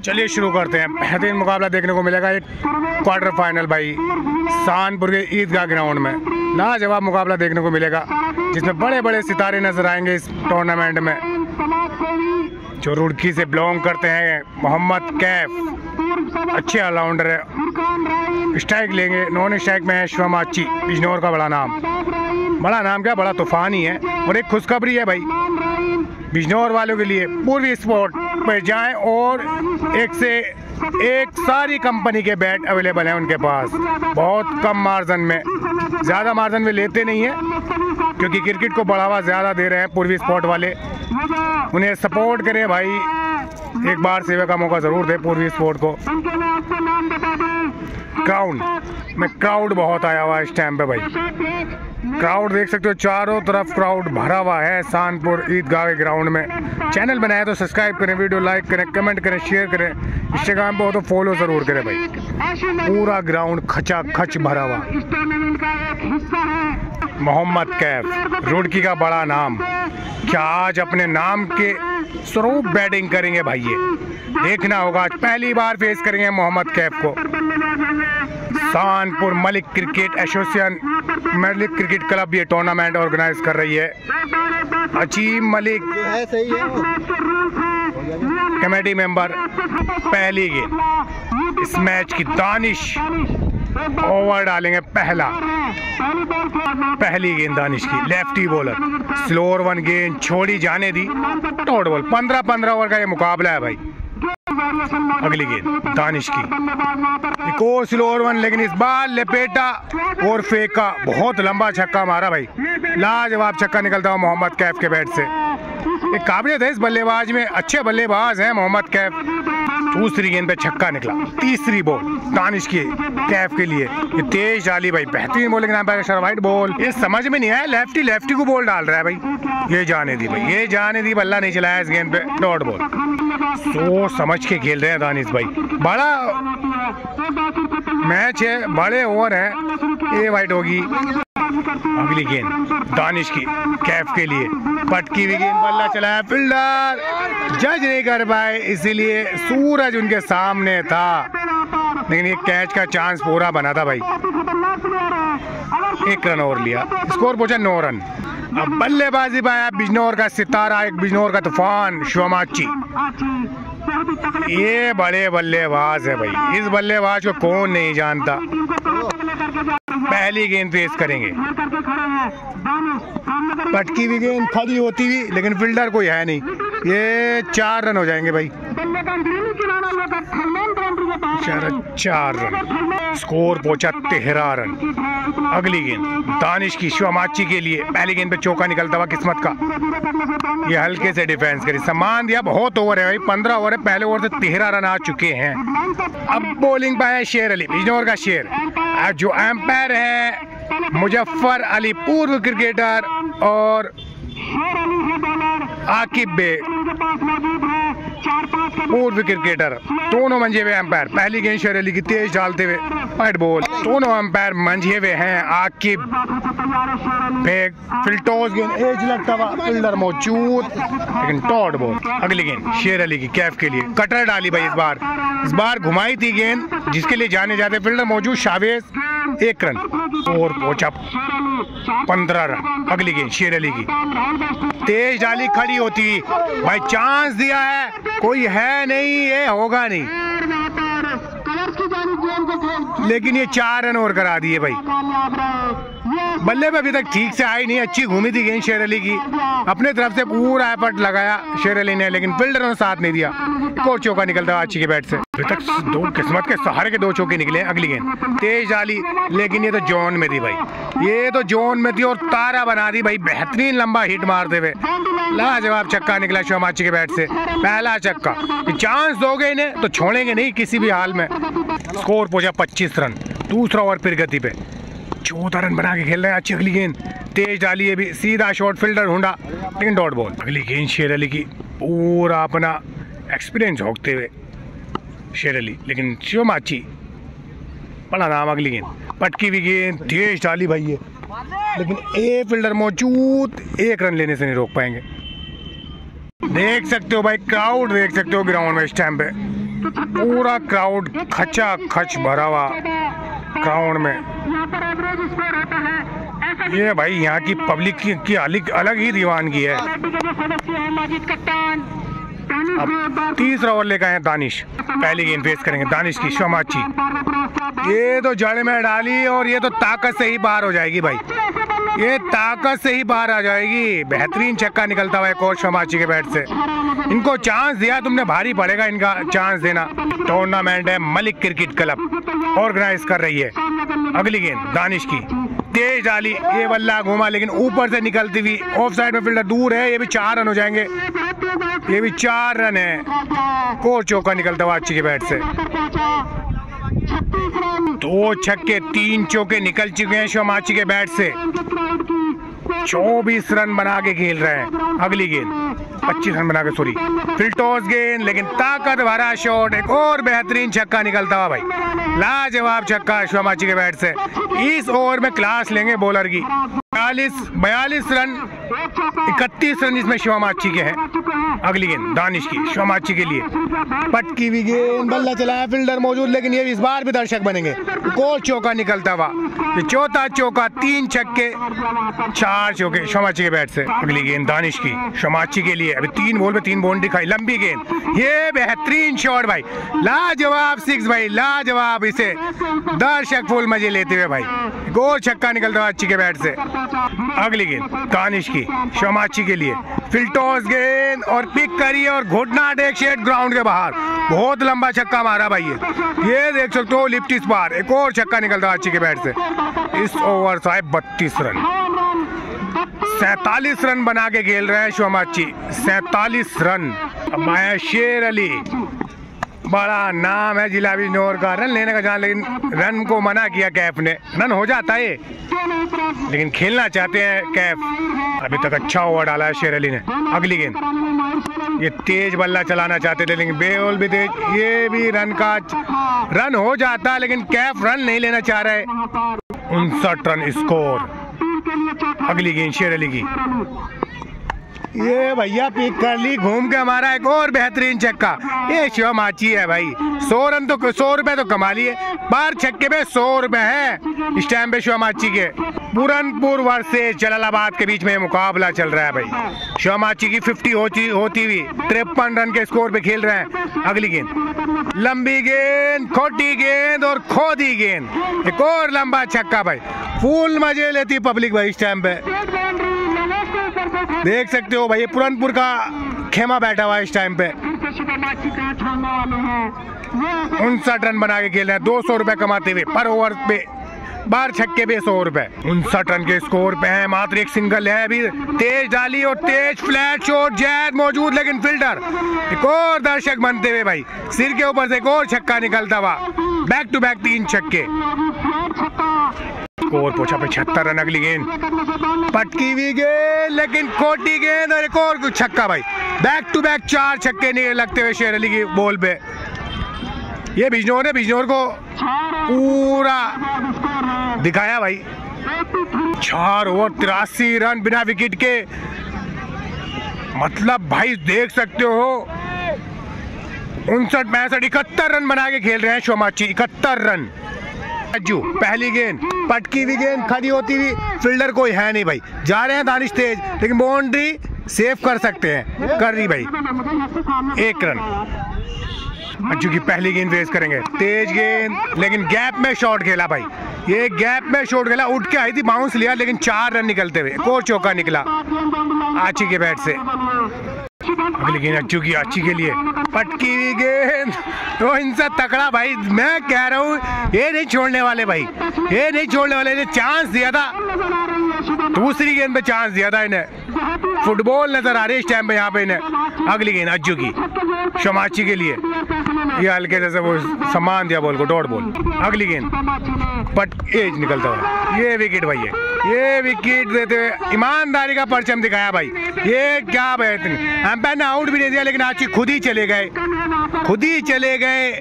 चलिए शुरू करते हैं। बेहतरीन मुकाबला देखने को मिलेगा एक क्वार्टर फाइनल भाई सहारनपुर के ईदगाह ग्राउंड में। लाजवाब मुकाबला देखने को मिलेगा जिसमें बड़े बड़े सितारे नजर आएंगे इस टूर्नामेंट में। जो रुड़की से बिलोंग करते हैं मोहम्मद कैफ, अच्छे ऑलराउंडर है। स्ट्राइक लेंगे, नॉन स्ट्राइक में है शमाची, बिजनौर का बड़ा नाम क्या बड़ा तूफानी है। और एक खुशखबरी है भाई बिजनौर वालों के लिए, पूर्वी स्पोर्ट पे जाएं और एक से एक सारी कंपनी के बैट अवेलेबल हैं उनके पास, बहुत कम मार्जिन में। ज़्यादा मार्जिन में लेते नहीं है क्योंकि क्रिकेट को बढ़ावा ज़्यादा दे रहे हैं पूर्वी स्पोर्ट वाले। उन्हें सपोर्ट करें भाई, एक बार सेवा का मौका ज़रूर दें पूर्वी स्पोर्ट को। क्राउड बहुत आया हुआ है इस टाइम पे भाई। क्राउड देख सकते हो, चारों तरफ क्राउड भरा हुआ है सहारनपुर ईदगाह के ग्राउंड में। चैनल बनाया तो सब्सक्राइब करें, वीडियो लाइक करें, कमेंट करें, शेयर करें। इंस्टाग्राम पे हो तो फॉलो जरूर करें भाई। पूरा ग्राउंड खचा खच भरा हुआ। मोहम्मद कैफ, रुड़की का बड़ा नाम, क्या आज अपने नाम के स्वरूप बैटिंग करेंगे भाई? ये देखना होगा। आज पहली बार फेस करेंगे मोहम्मद कैफ को। Saharanpur Malik cricket association, Malik cricket club ये टूर्नामेंट ऑर्गेनाइज कर रही है। अजीम मलिक कमेटी मेंबर। पहली गेंद इस मैच की, दानिश ओवर डालेंगे पहली गेंद दानिश की, लेफ्टी बॉलर। स्लोअर वन गेंद छोड़ी जाने दी, डॉट बॉल। 15-15 ओवर का ये मुकाबला है भाई। अगली गेंद दानिश की, एक और स्लोअर वन, लेकिन इस बार लपेटा और फेंका। बहुत लंबा छक्का मारा भाई, लाजवाब छक्का निकलता हुआ मोहम्मद कैफ के बैट से। एक काबिलियत है इस बल्लेबाज में, अच्छे बल्लेबाज हैं मोहम्मद कैफ। दूसरी गेंद पे छक्का निकला। तीसरी बॉल दानिश की कैफ के लिए, ये तेज डाली भाई, बेहतरीन बॉलिंग नाम पर वाइट बॉल। ये समझ में नहीं आया, लेफ्टी को बॉल डाल रहा है भाई। ये जाने दी भाई, ये जाने दी, बल्ला नहीं चलाया इस गेंद पे, डॉट बॉल। सोच समझ के खेल रहे हैं दानिश भाई। बड़ा मैच है, बड़े ओवर है, ये वाइट होगी। अगली गेंद दानिश की कैफ के लिए, पटकी हुई गेंद, बल्ला चलाया, फील्डर जज नहीं कर पाए, इसीलिए सूरज उनके सामने था, लेकिन ये कैच का चांस पूरा बना था भाई। 1 रन और लिया, स्कोर पहुंचा 9 रन। अब बल्लेबाजी पाया बिजनौर का सितारा, एक बिजनौर का तूफान शमाची। ये बड़े बल्लेबाज है भाई, इस बल्लेबाज को कौन नहीं जानता। पहली गेंद पेश करेंगे, पटकी हुई गेंद खड़ी होती हुई, लेकिन फील्डर कोई है नहीं। ये 4 रन हो जाएंगे भाई, 4 रन, स्कोर पहुंचा 13 रन। अगली गेंद दानिश की शमाची के लिए, पहली गेंद पे चौका निकलता हुआ किस्मत का, ये हल्के से डिफेंस करी, सम्मान दिया। बहुत ओवर है भाई, 15 ओवर है, पहले ओवर से 13 रन आ चुके हैं। अब बॉलिंग पे है शेर अली, बिजनौर का शेर। जो एम्पायर है मुजफ्फर अली, पूर्व क्रिकेटर, और आकिब बेग, पूर्व क्रिकेटर, दोनों मंझे हुए एम्पायर। पहली गेंद शेर अली की तेज डालते हुए वाइट बॉल, दोनों एम्पायर मंझे हुए हैं। आकिब बेग, फिल्टोस गेंद, एज लगता हुआ, फील्डर मौजूद, लेकिन डॉट बॉल। अगली गेंद शेर अली की कैफ के लिए, कटर डाली भाई, इस बार घुमाई थी गेंद, जिसके लिए जाने जाते, फील्डर मौजूद, शावेज, 1 रन और पहुंचा 15 रन। अगली गेंद शेर अली की, तेज डाली, खड़ी होती भाई, चांस दिया है, कोई है नहीं, ये होगा नहीं, लेकिन ये 4 रन और करा दिए भाई। बल्ले पे अभी तक ठीक से आई नहीं, अच्छी घूमी थी गेंद शेर अली की, अपने तरफ से पूरा एफर्ट लगाया शेर अली ने, लेकिन फील्डर ने साथ नहीं दिया। एक और चौका निकलता अच्छी के बैट से। अभी तक 2 किस्मत के सहारे के 2 चौके निकले। अगली गेंद तेज डाली, लेकिन ये तो जोन में थी भाई, ये तो जोन में थी और तारा बना दी भाई, बेहतरीन लंबा हिट मारते हुए। लाजवाब छक्का निकला शमाची के बैट से, पहला छक्का। चांस दोगे इन्हें तो छोड़ेंगे नहीं किसी भी हाल में। स्कोर पहुंचा 25 रन, दूसरा ओवर फिर गति पे, 14 रन बना के खेल रहे हैं। अच्छी अगली गेंद तेज डाली है भी, सीधा शॉट, फील्डर ढूंढा, लेकिन डॉट बॉल। अगली गेंद शेर अली की, पूरा अपना एक्सपीरियंस झोंकते हुए शेर अली, लेकिन शमाची बड़ा नाम। अगली गेंद पटकी हुई गेंद, तेज डाली भाई ये, लेकिन ए फील्डर मौजूद, 1 रन लेने से नहीं रोक पाएंगे। देख सकते हो भाई, क्राउड देख सकते हो ग्राउंड में इस टाइम पे, पूरा क्राउड खचा खच भरा हुआ ग्राउंड में। ये भाई यहाँ की पब्लिक की अलग ही दीवानगी है। अब तीसरा ओवर लेकर आए दानिश, पहली गेंद फेस करेंगे दानिश की। शोमाची ये तो जड़ में डाली और ये तो ताकत से ही बाहर हो जाएगी भाई, ये ताकत से ही बाहर आ जाएगी। बेहतरीन छक्का निकलता हुआ एक और शोमाची के बैट से। इनको चांस दिया तुमने, भारी पड़ेगा इनका चांस देना। टूर्नामेंट है मलिक क्रिकेट क्लब ऑर्गेनाइज कर रही है। अगली गेंद दानिश की, तेज डाली, ये बल्ला घूमा लेकिन ऊपर से निकलती हुई ऑफ साइड में फील्डर दूर है। ये भी 4 रन हो जाएंगे, ये भी 4 रन है। को चौका निकलता हुआ अच्छी के बैट से। 2 छक्के 3 चौके निकल चुके हैं शोमाची के बैट से। 24 रन बना के खेल रहे हैं। अगली गेंद 25 रन बना के, सॉरी फिर टॉस गेंद, लेकिन ताकत भरा शॉट, एक और बेहतरीन छक्का निकलता हुआ भाई। लाजवाब छक्का शोमाची के बैट से। इस ओवर में क्लास लेंगे बॉलर की। 42 रन 31 रन इसमें शोमाची के हैं। अगली गेंद दानिश की, शोमाची के लिए पटकी हुई गेंद, बल्ला चलाया, फील्डर मौजूद, लेकिन ये इस बार भी दर्शक बनेंगे। को चौका निकलता हुआ, ये चौथा चौका, 3 छक्के 4 चौके शोमाची के बैट से। अगली गेंद दानिश की, शोमाची के लिए। अभी 3 बॉल पे 3 बाउंड्री खाई, लंबी गेंद, ये बेहतरीन शॉट भाई, लाजवाब 6 भाई, लाजवाब। इसे दर्शक फुल मजे लेते हुए भाई, गोल छक्का निकलता हुआ अच्छी के बैट से। अगली गेंद दानिश की, शोमाची के लिए, फिर टॉस गेंद और पिक करी और घुटना टेक शेड ग्राउंड के बाहर। बहुत लंबा छक्का मारा भाई, ये देख सकते हो लिफ्ट बार। एक और छक्का निकलता अच्छी के बैट से। इस ओवर से 32 रन, 47 रन बना के खेल रहे हैं शोमाची, 47 रन। अब आया शेर अली, बड़ा नाम है जिला बिजनौर का, रन लेने का जान, लेकिन रन को मना किया कैफ ने। रन हो जाता है लेकिन खेलना चाहते हैं कैफ। अभी तक अच्छा ओवर डाला है शेर अली ने। अगली गेंद, ये तेज बल्ला चलाना चाहते थे लेकिन बेबॉल भी तेज, ये भी रन हो जाता, लेकिन कैफ रन नहीं लेना चाह रहे। 59 रन स्कोर। अगली गेंद शेर अली की, ये भैया पिक कर ली, घूम के हमारा एक और बेहतरीन छक्का। ये शोमाची है भाई, 100 रन तो 100 रुपए तो कमा लिए, 12 छक्के पे 100 रुपए है इस टाइम पे शोमाची के। पूरनपुर वर्सेस जलालाबाद के बीच में मुकाबला चल रहा है भाई। शोमाची की 50 होती हुई 53 रन के स्कोर पे खेल रहे हैं। अगली गेंद लंबी गेंद, खोटी गेंद और खोदी गेंद, एक और लंबा छक्का भाई। फुल मजे लेती पब्लिक भाई इस टाइम पे, देख सकते हो भाई। पूरनपुर का खेमा बैठा हुआ है इस टाइम पे। 59 रन बना के खेल रहे हैं, 200 रुपए कमाते हुए पर ओवर पे, 12 छक्के पे 100 रुपए। 59 रन के स्कोर पे है, मात्र एक सिंगल है। अभी तेज डाली और तेज फ्लैट शॉट, जैद मौजूद, लेकिन फील्डर। एक और दर्शक बनते हुए भाई, सिर के ऊपर से एक और छक्का निकलता हुआ। बैक टू बैक 3 छक्के, स्कोर पहुंचा 75 रन। अगली गेंद पटकी हुई गेंद, लेकिन खोटी गेंद और एक और छक्का भाई। बैक टू बैक 4 छक्के नहीं लगते हुए शेर अली की बॉल पे। ये बिजनौर को पूरा दिखाया भाई। 4 ओवर 83 रन बिना विकेट के, मतलब भाई देख सकते हो 59, 65, 71 रन बना के खेल रहे हैं शोमाची। 71 रन। पहली गेंद पटकी हुई गेंद, खड़ी होती हुई, फील्डर कोई है नहीं भाई, जा रहे हैं दानिश तेज, लेकिन बाउंड्री सेव कर सकते हैं, कर रही भाई। 1 रन। अज्जू की पहली गेंद फेस करेंगे, तेज गेंद, लेकिन गैप में शॉट खेला भाई। ये गैप में शॉट खेला, उठ के आई थी, बाउंस लिया, लेकिन 4 रन निकलते हुए एक और चौका निकला आची के बैट से। अगली गेंद अज्जू की, आची के लिए पटकी हुई गेंद, तो इनसे तकड़ा भाई, मैं कह रहा हूँ ये नहीं छोड़ने वाले भाई, ये नहीं छोड़ने वाले। इन्हें चांस दिया था, दूसरी गेंद पे चांस दिया था इन्हें। फुटबॉल नजर आ रही है इस टाइम पे यहाँ पे इन्हें। अगली गेंद अज्जू की, शोमाची के लिए, ये हल्के जैसे वो सम्मान दिया बॉल को, डॉट बॉल। अगली गेंद पट एज निकलता हुआ, ये विकेट भाई है, ये विकेट देते हुए ईमानदारी का परचम दिखाया भाई। ये क्या बेहतरीन, एम्पायर ने आउट भी नहीं दिया, लेकिन आची खुद ही चले गए।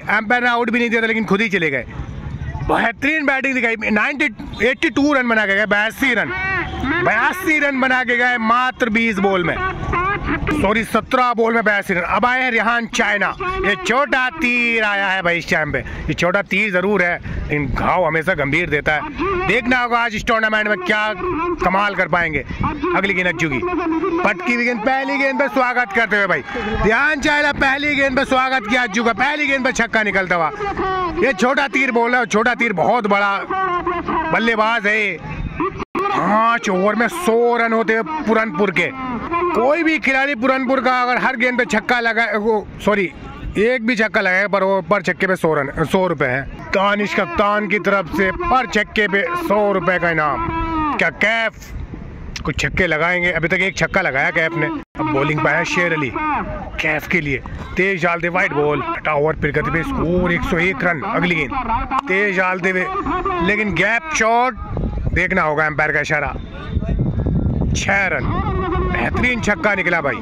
एम्पायर ने आउट भी नहीं दिया था, लेकिन खुद ही चले गए। बेहतरीन बैटिंग दिखाई। 82 रन बना के गए, 82 रन बना के गए मात्र 20 बॉल में। सॉरी 17 बॉल में 82 रन। अब आए हैं रेहान चाइना। ये छोटा तीर आया है भाई इस टाइम पे। ये छोटा तीर जरूर है लेकिन घाव हमेशा गंभीर देता है। देखना होगा आज इस टूर्नामेंट में क्या कमाल कर पाएंगे। अगली गेंद अज्जू की, पटकी हुई गेंद, पहली गेंद पे स्वागत करते हुए भाई रेहान चाइना पहली गेंद पे स्वागत किया अज्जू का। पहली गेंद पे छक्का निकलता हुआ। ये छोटा तीर बोल रहा है, छोटा तीर बहुत बड़ा बल्लेबाज है। 5 ओवर में 100 रन होते हैं पुरनपुर के। कोई भी खिलाड़ी पुरनपुर का अगर हर गेंद पे छक्का लगाए, सॉरी एक भी छक्का लगाए पर छक्के पे 100 रुपए है। दानिश कप्तान की तरफ से पर छक्के पे 100 रुपए का इनाम। क्या कैफ कुछ छक्के लगाएंगे? अभी तक एक छक्का लगाया कैफ ने। अब बॉलिंग पे है शेर अली कैफ के लिए। तेज डालते वाइट बॉल, हटा ओवर फिर करते हुए स्कोर 101 रन। अगली गेंद तेज डालते हुए लेकिन गैप शॉट, देखना होगा एम्पायर का इशारा। 6 रन, बेहतरीन छक्का निकला भाई।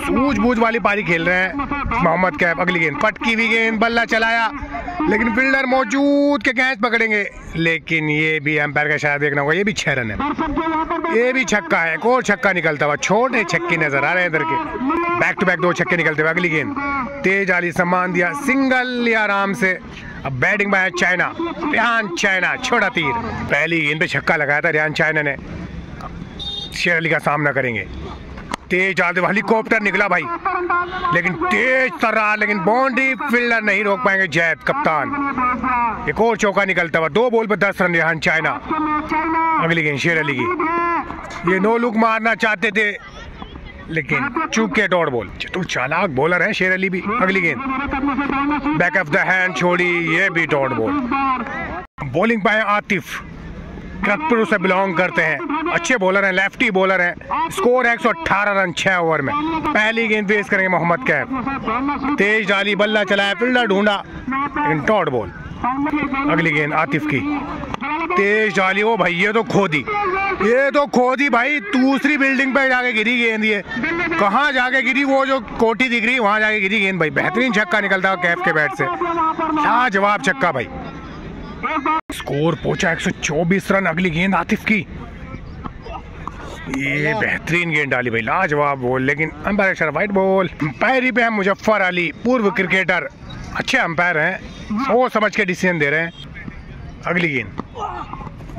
सूझबूझ वाली पारी खेल रहे हैं मोहम्मद कैफ। अगली गेंद पटकी हुई गेंद, बल्ला चलाया लेकिन फील्डर मौजूद के कैच पकड़ेंगे लेकिन ये भी एम्पायर का इशारा देखना होगा। ये भी 6 रन है, ये भी छक्का है। एक और छक्का निकलता हुआ, छोटे छक्के नजर आ रहे हैं इधर के। बैक टू बैक 2 छक्के निकलते हुए। अगली गेंद तेज आली सम्मान दिया, सिंगल लिया आराम से। अब बैटिंग में है चाइना, रेहान चाइना छोटा तीर। पहली गेंद पे छक्का लगाया था रेहान चाइना ने। शेर अली का सामना करेंगे। तेज डालते हुए हेलीकॉप्टर निकला भाई लेकिन तेज तर्रा, लेकिन बाउंड्री फील्डर नहीं रोक पाएंगे जैद कप्तान। एक और चौका निकलता हुआ। 2 बॉल पे 10 रन रेहान चाइना। अगली गेंद शेर अली की। ये नो लुक मारना चाहते थे लेकिन चूक के डॉट बॉल। तो चालाक बॉलर है शेर अली भी। अगली गेंद बैक ऑफ द हैंड छोड़ी, ये भी डॉट बॉल। बॉलिंग पाए आतिफ, खड़गपुर से बिलोंग करते हैं, अच्छे बॉलर हैं, लेफ्टी बॉलर हैं। स्कोर 118 रन 6 ओवर में। पहली गेंद पेश करेंगे मोहम्मद कैफ। तेज डाली, बल्ला चलाया, फील्डर ढूंढा लेकिन डॉट बॉल। अगली गेंद आतिफ की, तेज डाली। ओ भाई ये तो खो दी भाई। दूसरी बिल्डिंग पे जाके गिरी गेंद। ये कहाँ जाके गिरी? वो जो कोठी दिख रही वहां जाके गिरी गेंद भाई। बेहतरीन छक्का निकलता है कैफ के बैट से, लाजवाब छक्का भाई। स्कोर पहुंचा 124 रन। अगली गेंद आतिफ की, ये बेहतरीन गेंद डाली भाई, लाजवाब बॉल लेकिन अंपायर इशारा वाइट बॉल। अंपायरी पे है मुजफ्फर अली, पूर्व क्रिकेटर, अच्छे अंपायर हैं, सोच समझ के डिसीजन दे रहे हैं। अगली गेंद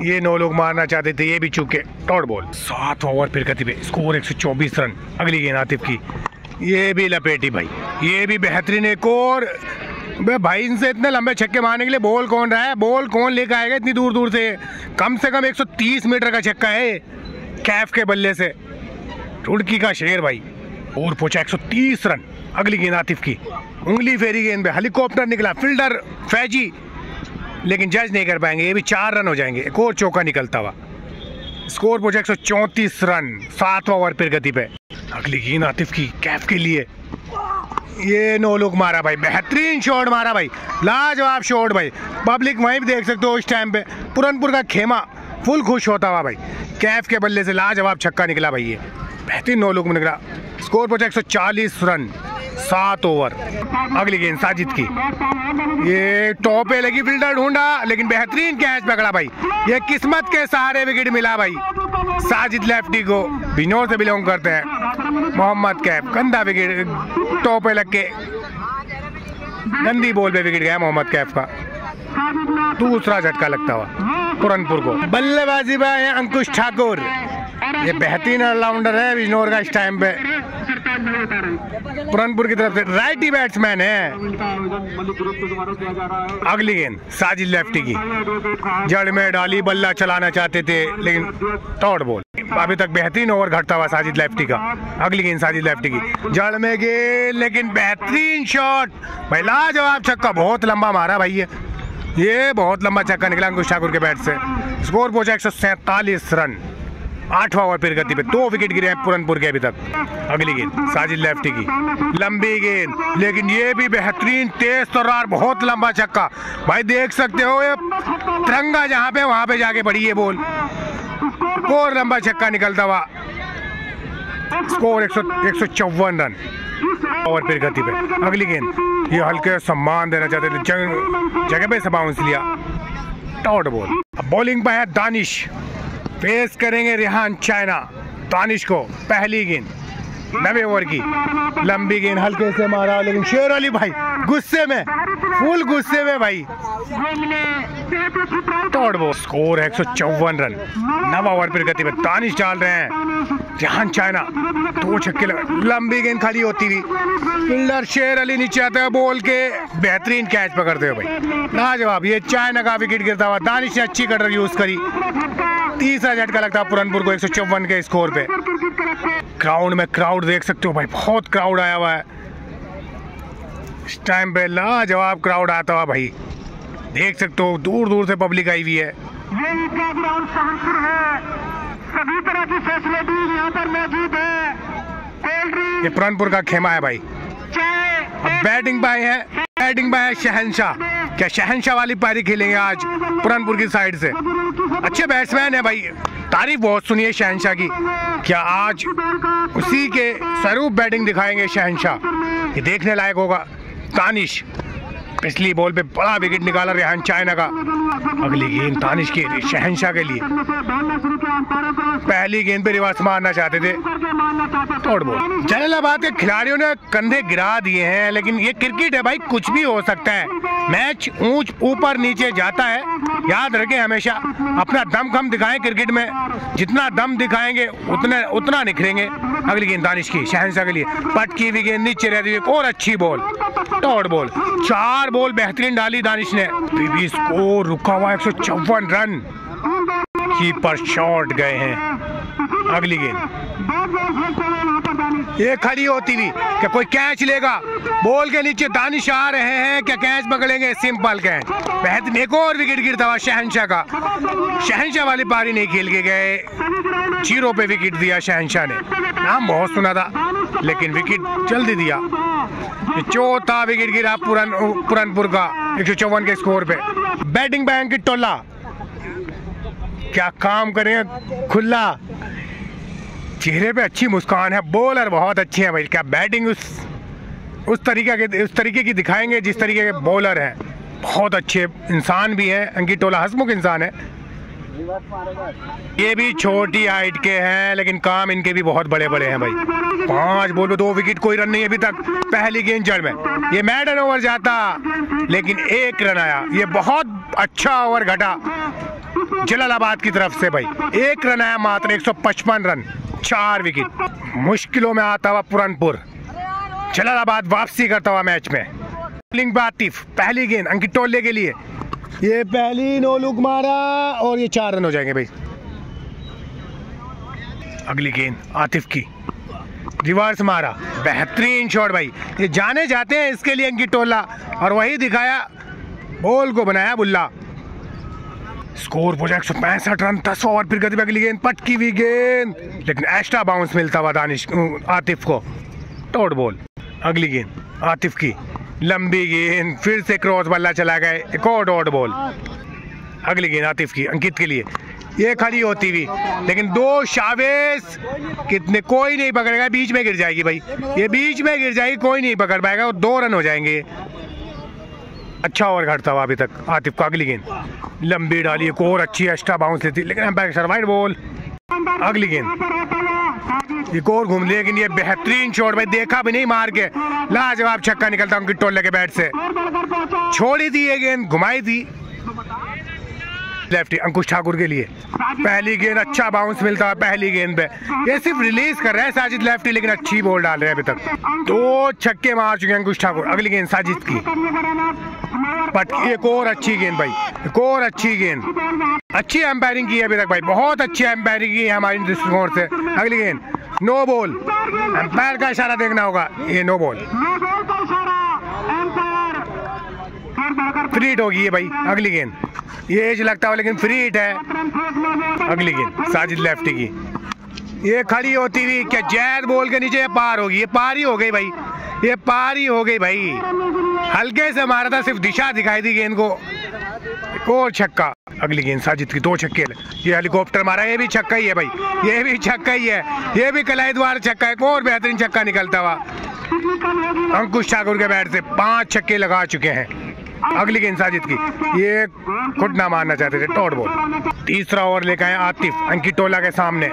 ये 9 लोग मारना चाहते थे, ये भी चूके डॉट बॉल। 7 ओवर फिर करती पे, स्कोर 124 रन। अगली गेंद आतिफ की, ये भी लपेटी भाई, ये भी बेहतरीन। एक और भाई इनसे इतने लंबे छक्के मारने के लिए बॉल कौन रहा है? बॉल कौन लेकर आएगा इतनी दूर दूर से? कम 130 मीटर का छक्का है कैफ के बल्ले से। रुड़की का शेर भाई। और पहुंचा 130 रन। अगली गेंद आतिफ की, उंगली फेरी गेंद पे हेलीकॉप्टर निकला, फील्डर फैजी लेकिन जज नहीं कर पाएंगे। ये भी 4 रन हो जाएंगे। एक और चौका निकलता हुआ। स्कोर पहुंचा 134 रन 7 ओवर पर गति पे। अगली गेंद आतिफ की कैफ के लिए, ये 9 लुक मारा भाई, बेहतरीन शॉट मारा भाई, लाजवाब शॉट भाई। पब्लिक वहीं भी देख सकते हो इस टाइम पे पुरनपुर का खेमा फुल खुश होता हुआ भाई। कैफ के बल्ले से लाजवाब छक्का निकला भाई, ये बेहतरीन 9 लुक में निकला। स्कोर पहुंचा 140 रन 7 ओवर। अगली गेंद साजिद की, ये टॉप पे लगी, फील्डर ढूंढा लेकिन बेहतरीन कैच पकड़ा भाई। ये किस्मत के सहारे विकेट मिला भाई साजिद लेफ्टी को, बिजनौर से बिलोंग करते हैं। मोहम्मद कैफ गंदा विकेट, टॉप पे लग के गंदी बॉल पे विकेट गया मोहम्मद कैफ का। दूसरा झटका लगता हुआ पुरनपुर को। बल्लेबाजी में है अंकुश ठाकुर, ये बेहतरीन ऑलराउंडर है बिजनौर का इस टाइम पे। पुरनपुर की तरफ से राइटी बैट्समैन है। अगली गेंद साजिद लेफ्टी की, जड़ में डाली, बल्ला चलाना चाहते थे लेकिन डॉट बॉल। अभी तक बेहतरीन ओवर घटता हुआ साजिद लेफ्टी का। अगली गेंद साजिद लेफ्टी की, जड़ में गेंद लेकिन बेहतरीन शॉट भाई, लाजवाब छक्का, बहुत लंबा मारा भाई। ये बहुत लंबा छक्का निकला अंकुश ठाकुर के बैट से। स्कोर पहुंचा 147 रन 8वां ओवर फिर गति पे। 2 विकेट गिरे हैं पुरनपुर के अभी तक। अगली गेंद साजिद लेफ्टी की, लंबी गेंद लेकिन ये भी बेहतरीन तेज तर्रार, बहुत लंबा छक्का भाई, देख सकते हो ये तिरंगा जहाँ पे वहां पे जाके पड़ी ये बॉल। और लंबा छक्का निकलता हुआ। स्कोर 154 रन ओवर फिर गति पे। अगली गेंद ये हल्के सम्मान देना चाहते थे, जगह पे से बाउंस लिया, डॉट बॉल। अब बॉलिंग पे है दानिश, पेश करेंगे रेहान चाइना। दानिश को पहली गेंद 9वें ओवर की लंबी गेंद हल्के से मारा, लेकिन शेर अली भाई गुस्से में, फुल गुस्से में भाई, तोड़ वो। स्कोर है 154 रन। 9वां ओवर पर गति में दानिश डाल रहे हैं, जहान चाइना 2 छक्के लगा, लंबी गेंद खाली होती हुई, फील्डर शेर अली नीचे आते हुए बोल के बेहतरीन कैच पकड़ते हुए भाई, लाजवाब। ये चाइना का विकेट गिरता हुआ, दानिश ने अच्छी कटर यूज करी। तीसरा झटका लगता है पुरनपुर को 154 के स्कोर पे। ग्राउंड में क्राउड देख सकते हो भाई, बहुत क्राउड आया हुआ है इस टाइम पे, लाजवाब क्राउड आता हुआ भाई, देख सकते हो दूर दूर से पब्लिक आई हुई है। सभी तरह की फैसिलिटी यहाँ पर मौजूद है। ये पुरनपुर का खेमा है भाई। अब बैटिंग बाय है शहनशाह। क्या शहनशाह वाली पारी खेलेंगे आज पुरनपुर की साइड से? अच्छे बैट्समैन है भाई, तारीफ बहुत सुनी है शहनशाह की। क्या आज उसी के स्वरूप बैटिंग दिखाएंगे शहनशाह? ये देखने लायक होगा। दानिश पिछली बॉल पे बड़ा विकेट निकाला रेहान चाइना का। अगली गेंद दानिश की शहनशाह के लिए, पहली गेंद पे रिवर्स मारना चाहते थे, तोड़ बॉल। जलालाबाद के खिलाड़ियों ने कंधे गिरा दिए हैं, लेकिन ये क्रिकेट है भाई, कुछ भी हो सकता है। मैच ऊंच ऊपर नीचे जाता है, याद रखें हमेशा। अपना दम खम दिखाएं क्रिकेट में, जितना दम दिखाएंगे उतना निखरेंगे। अगली गेंद दानिश की शहनशाह के लिए, पटकी हुई गेंद नीचे रहती है, और अच्छी बॉल, तोड़ बॉल। 4 बॉल बेहतरीन डाली दानिश ने। पीवी स्कोर रुका हुआ 154 रन। कीपर शॉट गए हैं। अगली गेंद ये खड़ी होती हुई, क्या कोई कैच लेगा? बॉल के नीचे दानिश आ रहे हैं, क्या कैच पकड़ेंगे? Simple catch. बेहतरीन एक और विकेट गिरता हुआ शहनशाह का। शहनशाह वाली पारी नहीं खेल के गए, 0 पे विकेट दिया शहनशाह ने। नाम बहुत सुना था, लेकिन विकेट जल्दी दिया। चौथा विकेट गिरा पुरनपुर का 154 के स्कोर पे। बैटिंग बैंक की टोला क्या काम करेंगे खुला, चेहरे पे अच्छी मुस्कान है, बॉलर बहुत अच्छे हैं भाई। क्या बैटिंग उस तरीके की दिखाएंगे जिस तरीके के बॉलर हैं। बहुत अच्छे इंसान भी हैं, अंकित टोला हंसमुख इंसान है। ये भी छोटी हाइट के हैं, लेकिन काम इनके भी बहुत बड़े बड़े हैं भाई। 5 बॉल पे 2 विकेट, कोई रन नहीं अभी तक। पहली गेंद जड़ में, ये मैडन ओवर जाता, लेकिन 1 रन आया। ये बहुत अच्छा ओवर घटा जलालाबाद की तरफ से भाई। 1 रन आया मात्र, 155 रन, 4 विकेट। मुश्किलों में आता हुआ पुरनपुर, जलालाबाद वापसी करता हुआ मैच में। बॉलिंग पे आतिफ, पहली गेंद अंकित टोले के लिए, ये पहली नो लुक मारा और ये 4 रन हो जाएंगे भाई। अगली गेंद आतिफ की, रिवर्स मारा, बेहतरीन शॉट भाई। ये जाने जाते हैं इसके लिए अंकित टोला, और वही दिखाया, बॉल को बनाया बुल्ला। स्कोर हो जाए 165 रन। 10 ओवर फिर गति। अगली गेंद पटकी हुई गेंद, लेकिन एक्स्ट्रा बाउंस मिलता हुआ दानिश आतिफ को, तोड़ बॉल। अगली गेंद आतिफ की, लंबी गेंद, फिर से क्रॉस बल्ला चला गए, एक और डॉट बॉल। अगली गेंद आतिफ की अंकित के लिए, ये खड़ी होती हुई, लेकिन 2 शावेश, कितने कोई नहीं पकड़ेगा, बीच में गिर जाएगी भाई। ये बीच में गिर जाएगी, कोई नहीं पकड़ पाएगा, और 2 रन हो जाएंगे। अच्छा ओवर घटता हुआ अभी तक आतिफ का। अगली गेंद लंबी डाली, एक और अच्छी एक्स्ट्रा बाउंस लेती, लेकिन एम्पायर सर्वाइव बॉल। अगली गेंद एक और घूम, लेकिन ये बेहतरीन शॉट भाई, देखा भी नहीं मार के, लाजवाब छक्का निकलता अंकित टोले के बैट से। छोड़ी थी ये गेंद, घुमाई थी लेफ्टी अंकुश ठाकुर के लिए। पहली गेंद अच्छा बाउंस मिलता है पहली गेंद पे। ये सिर्फ रिलीज कर रहे हैं साजिद लेफ्टी, लेकिन अच्छी बॉल डाल रहे हैं अभी तक। 2 छक्के मार चुके हैं अंकुश ठाकुर। अगली गेंद साजिद की, बट एक और अच्छी गेंद भाई, एक और अच्छी गेंद। अच्छी एम्पायरिंग की है अभी तक भाई, बहुत अच्छी एम्पायरिंग की है हमारी दृष्टिकोण से। अगली गेंद नो बॉल, एम्पायर का इशारा देखना होगा, ये नो बॉल, फ्री हिट होगी ये भाई। अगली गेंद ये एज लगता है, लेकिन फ्री हिट है। अगली गेंद साजिद लेफ्टी की, ये खड़ी होती हुई, क्या जैद बॉल के नीचे पार होगी? ये पार ही हो गई भाई, ये पार ही हो गई भाई। हल्के से मारा था, सिर्फ दिशा दिखाई दी गेंद को। एक और छक्का। अगली गेंद साजिद की, 2 छक्के, ये हेलीकॉप्टर मारा, ये भी छक्का ही है भाई, ये भी छक्का ही है, ये भी कलाईद्वार छक्का। एक और बेहतरीन छक्का निकलता हुआ अंकुश ठाकुर के बैट से। 5 छक्के लगा चुके हैं। अगली गेंद साजिद की, ये घुटना मारना चाहते थे, टॉट बॉल। तीसरा ओवर लेकर आए आतिफ अंकिटोला के सामने।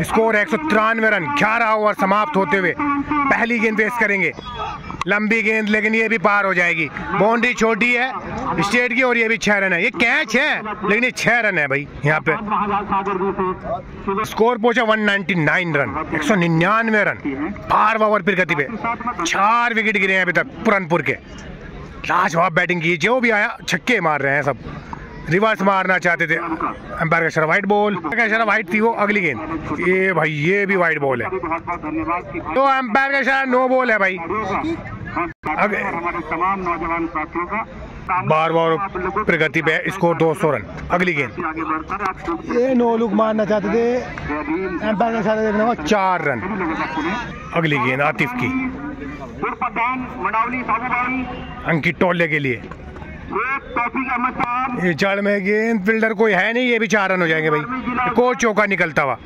स्कोर है 193 रन। 11 ओवर समाप्त होते हुए पहली गेंद पेश करेंगे। लंबी गेंद लेकिन ये भी पार हो जाएगी। बाउंड्री छोटी है स्टेट की और ये भी 6 रन है। ये कैच है लेकिन ये 6 रन है भाई। यहाँ पे स्कोर पहुंचा 199 रन, 199 रन। 12 ओवर फिर गति पे 4 विकेट गिरे हैं अभी तक पुरनपुर के। लाजवाब बैटिंग की, जो भी आया छक्के मार रहे हैं सब। रिवर्स मारना चाहते थे, अंपायर का इशारा वाइट बॉल का इशारा वाइट थी वो। अगली गेंद ये भाई ये भी वाइट बॉल है, तो अंपायर का इशारा नो बॉल है भाई। बार बार प्रगति पे स्कोर 200 रन। अगली गेंद ये नो लुक मारना चाहते थे, अंपायर का इशारा देखना 4 रन। अगली गेंद आतिफ की अंकित टोले के लिए, ये जड़ में गेंद, फील्डर कोई है नहीं, ये भी 4 रन हो जाएंगे भाई। को चौका निकलता हुआ।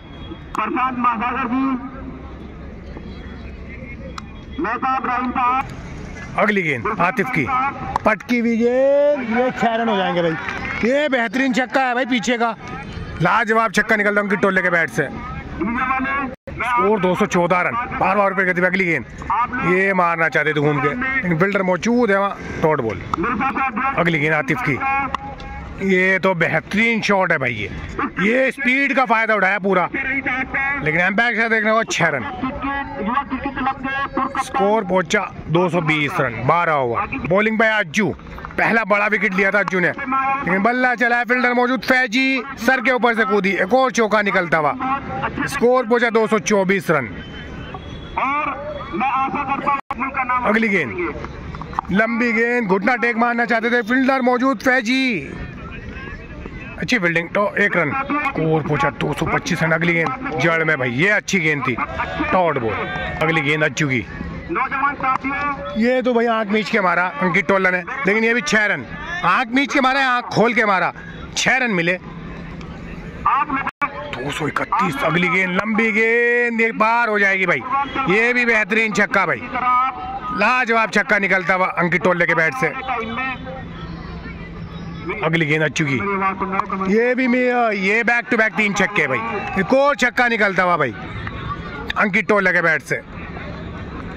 अगली गेंद आतिफ की पटकी हुई गेंद, ये 6 रन हो जाएंगे भाई। ये बेहतरीन छक्का है भाई पीछे का, लाजवाब छक्का निकलता है अंकित टोले के बैट से। Score 214 run. 12 ओवर पे गति। अगली गेंद ये मारना चाहते थे घूम के, लेकिन फील्डर मौजूद है वहाँ, डॉट बॉल। अगली गेंद आतिफ की, ये तो बेहतरीन शॉट है भाई। ये स्पीड का फायदा उठाया पूरा, लेकिन एम्पायर से देखने को 6 रन। स्कोर पहुंचा 220 रन। 12 ओवर। बॉलिंग पे अज्जू, पहला बड़ा विकेट लिया था अज्जू ने, लेकिन बल्ला चला है, फील्डर मौजूद, फैजी सर के ऊपर से कूदी, एक और चौका निकलता हुआ। स्कोर पहुंचा 224 रन। अगली गेंद लंबी गेंद, घुटना टेक मारना चाहते थे, फील्डर मौजूद, फैजी अच्छी फील्डिंग, तो 1 रन। स्कोर पहुंचा 225 रन। अगली गेंद जड़ में भाई, ये अच्छी गेंद थी, टॉट बॉल। अगली गेंद अज्जू की, ये तो भाई आंख मीच के मारा अंकित टोला ने, लेकिन ये भी 6 रन। आंख मीच के मारा, आंख खोल के मारा, 6 रन मिले। 231। अगली गेंद लंबी गेंद, एक बार हो जाएगी भाई। ये भी बेहतरीन छक्का भाई, लाजवाब छक्का निकलता हुआ अंकित टोले के बैट से। अगली गेंद अच्चू की, ये भी ये बैक टू बैक 3 छक्के भाई। एक और छक्का निकलता हुआ भाई अंकित टोले के बैट से।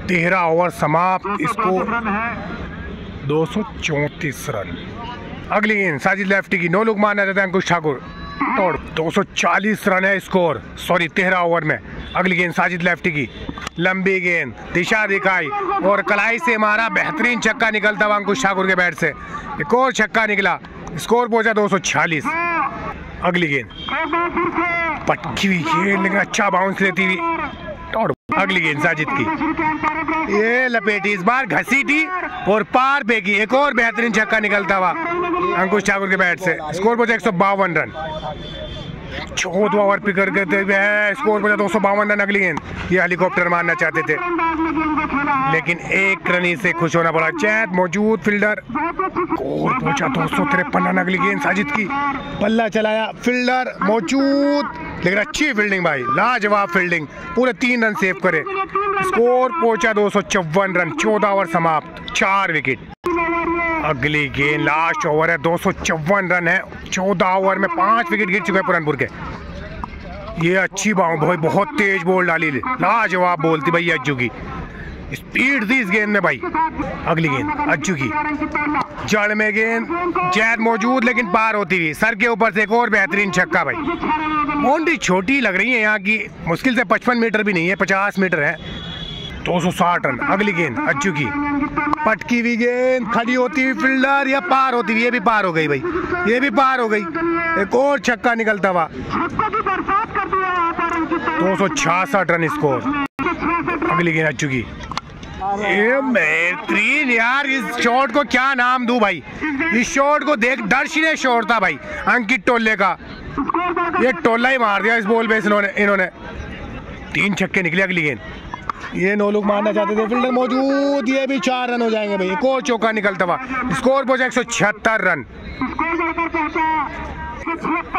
13 ओवर समाप्त। Score 234 run. अगली गेंद साजिद लेफ्टी की, नो लुक मारना चाहते हैं अंकुश ठाकुर, तोड़। 240 रन है स्कोर, सॉरी 13 ओवर में। अगली गेंद साजिद लेफ्टी की, लंबी गेंद, दिशा दिखाई और कलाई से मारा, बेहतरीन छक्का निकलता हुआ अंकुश ठाकुर के बैट से। एक और छक्का निकला, स्कोर पहुंचा 246। अगली गेंद पटकी हुई गेंद, लेकिन अच्छा बाउंस लेती हुई, तोड़। अगली गेंद साजिद की, ये लपेटी, इस बार घसीटी और पार फेंकी, एक और बेहतरीन छक्का निकलता हुआ अंकुश ठाकुर के बैट से। स्कोर पहुंचा 152 रन। 14 ओवर पिकर करते हुए स्कोर पहुंचा 252 रन। अगली गेंद ये हेलीकॉप्टर मारना चाहते थे, लेकिन 1 रन से खुश होना पड़ा। चैत मौजूद, फील्डर। स्कोर पहुंचा 253 रन। अगली गेंद साजिद की, बल्ला चलाया, फील्डर मौजूद, लेकिन अच्छी फील्डिंग भाई, लाजवाब फील्डिंग, पूरे 3 रन सेव करे। स्कोर पहुंचा 254 रन। 14 ओवर समाप्त, 4 विकेट। अगली गेंद लास्ट ओवर है, 254 रन है। 14 ओवर में 5 विकेट गिर चुके हैं पुरनपुर के। ये अच्छी बाउंड भाई, बहुत तेज बॉल डाली, लाजवाब बॉल थी भाई अज्जू की, स्पीड थी इस गेंद में भाई। अगली गेंद अज्जू की, जड़ में गेंद, जैद मौजूद, लेकिन पार होती हुई, सर के ऊपर से एक और बेहतरीन छक्का भाई। बाउंड्री छोटी लग रही है यहाँ की, मुश्किल से 55 मीटर भी नहीं है, 50 मीटर है। 260 रन। अगली गेंद अज्जू की, पटकी हुई गेंद, खड़ी होती हुई, फील्डर, या पार होती हुई, ये भी पार हो गई भाई, ये भी पार हो गई। एक और छक्का निकलता हुआ। 266 रन स्कोर। अगली गेंद अज्जू की, ये बेहतरीन यार, इस शॉट को क्या नाम दूं भाई, इस शॉट को देख, दर्शनीय शॉट था भाई अंकित टोले का, ये टोला ही मार दिया इस बॉल पे इन्होंने। 3 छक्के निकले। अगली गेंद ये नो लुक मारना चाहते थे, फील्डर मौजूद, ये भी 4 रन हो जाएंगे भाई। एक और चौका निकलता हुआ। स्कोर पहुंचा 176 run,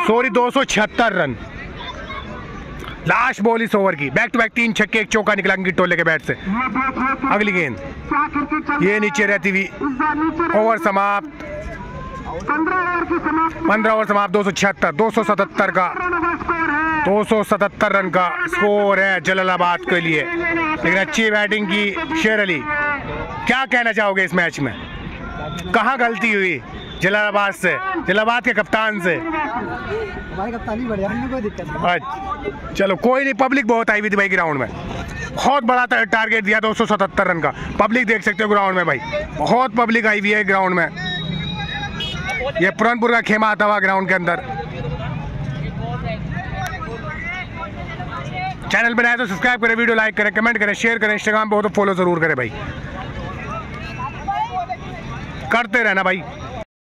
sorry 276 run. Last ball इस ओवर की, बैक टू बैक 3 छक्के, एक चौका निकला अंकित टोले के बैट से। अगली गेंद ये नीचे रहती हुई, ओवर समाप्त, 15 ओवर समाप्त 276, 277 का 277 रन का स्कोर है जलालाबाद के लिए। लेकिन अच्छी बैटिंग की शेर अली। क्या कहना चाहोगे इस मैच में, कहाँ गलती हुई जलालाबाद से, जलालाबाद के कप्तान से? हमारे कप्तान ही बढ़िया, हमें कोई दिक्कत नहीं। अच्छा चलो कोई नहीं, पब्लिक बहुत आई हुई थी भाई ग्राउंड में, बहुत बड़ा टारगेट दिया 277 रन का। पब्लिक देख सकते हो ग्राउंड में भाई, बहुत पब्लिक आई हुई है ग्राउंड में। ये पुरनपुर का खेमा आता हुआ ग्राउंड के अंदर। चैनल बनाए तो सब्सक्राइब करें, वीडियो लाइक करें, कमेंट करें, शेयर करें, इंस्टाग्राम पे हो तो फॉलो जरूर करें भाई, करते रहना भाई।